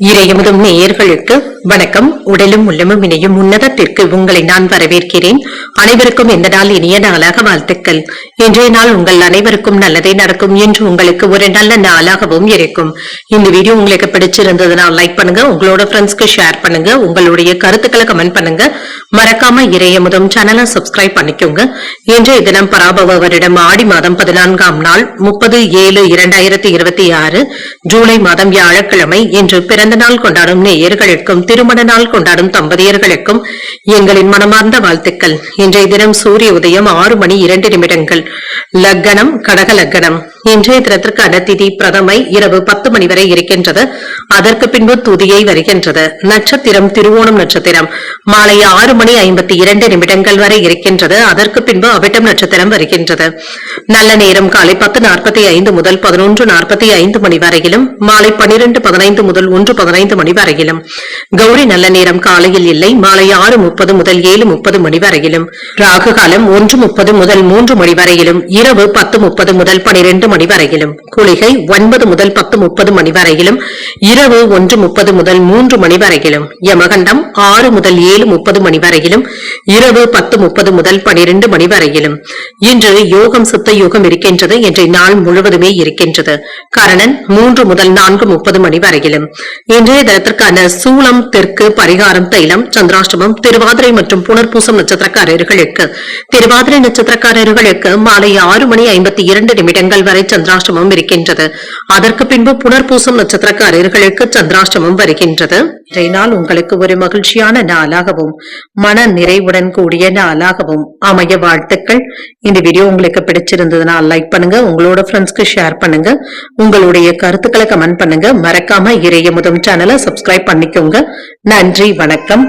இறையமுதும் நேயர்களுக்கு வணக்கம். உடலும் உள்ளமும் இணையும் உன்னதத்திற்கு உங்களை நான் வரவேற்கிறேன். அனைவருக்கும் இந்த நாள் இனிய நாளாக வாழ்த்துக்கள். இன்றைய நாள் உங்கள் அனைவருக்கும் நல்லதே நடக்கும் என்று உங்களுக்கு ஒரு நல்ல நாளாகவும் இருக்கும். இந்த வீடியோ உங்களுக்கு பிடிச்சிருந்ததுன்னா லைக் பண்ணுங்க, உங்களோட ஃப்ரெண்ட்ஸ்க்கு ஷேர் பண்ணுங்க, உங்களுடைய கருத்துக்களை கமெண்ட் பண்ணுங்க. மறக்காம இறையமுதும் சேனலை சப்ஸ்கிரைப் பண்ணிக்கோங்க. இன்றைய தினம் பராபவ வருடம் ஆடி மாதம் 14ஆம் நாள் 30/7/2026 ஜூலை மாதம் வியாழக்கிழமை என்று பிறந்த நாள் கொண்டாடும் நேயர்களுக்கும் திருமண நாள் கொண்டாடும் தம்பதியர்களுக்கும் எங்களின் மனமார்ந்த வாழ்த்துக்கள். இன்றைய தினம் சூரிய உதயம் 6:02 லக்கணம் கடக லக்கணம். இன்றைய தினத்திற்கான திதி பிரதமை இரவு 10 மணி வரை இருக்கின்றது. அதற்கு பின்பு துதியை வருகின்றது. நட்சத்திரம் திருவோணம் நட்சத்திரம் மாலை 6:52 வரை இருக்கின்றது. அதற்கு பின்பு அவிட்டம் நட்சத்திரம் வருகின்றது. நல்ல நேரம் காலை 10:45 முதல் 11:45 மணி வரையிலும், மாலை 12:15 முதல் 1:15 மணி வரையிலும். கௌரி நல்ல நேரம் காலையில் இல்லை, மாலை 6:30 முதல் 7:30 மணி வரையிலும். ராகு காலம் 1:30 முதல் 3 மணி வரையிலும், இரவு 10:30 முதல் 12 மணி வரையிலும். குளிகை 9 முதல் 10:30 மணி வரையிலும், இரவு 1:30 முதல் 3 மணி வரையிலும். யமகண்டம் 6 முதல் 7:30 மணி வரையிலும், இரவு 10:30 முதல் 12 மணி வரையிலும். இன்று யோகம் சித்த யோகம் இருக்கின்றது. இன்றைய நாள் முழுவதுமே இருக்கின்றது. கரணன் 3 முதல் 4:30 மணி வரையிலும். இன்றைய தினத்திற்கான சூலம் தெற்கு, பரிகாரம் தைலம், சந்திராஷ்டமம் திருவாதிரை மற்றும் புனர்பூசம் நட்சத்திரக்காரர்களுக்கு திருவாதிரை நட்சத்திரக்காரர்களுக்கு மாலை 6:52 வரை சந்திராஷ்டமம் இருக்கின்றது. அதற்கு பின்பு புனர்பூசம் நட்சத்திரக்காரர்களுக்கு சந்திராஷ்டமம் வருகின்றது. இன்றைய நாள் உங்களுக்கு ஒரு மகிழ்ச்சியான நாளாகவும் மன நிறைவுடன் கூடிய நாளாகவும் அமைய வாழ்த்துக்கள். இந்த வீடியோ உங்களுக்கு பிடிச்சிருந்ததுன்னா லைக் பண்ணுங்க, உங்களோட ஃப்ரெண்ட்ஸ்க்கு ஷேர் பண்ணுங்க, உங்களுடைய கருத்துக்களை கமெண்ட் பண்ணுங்க. மறக்காம இறையமுதும் சேனலை சப்ஸ்கிரைப் பண்ணிக்கோங்க. நன்றி, வணக்கம்.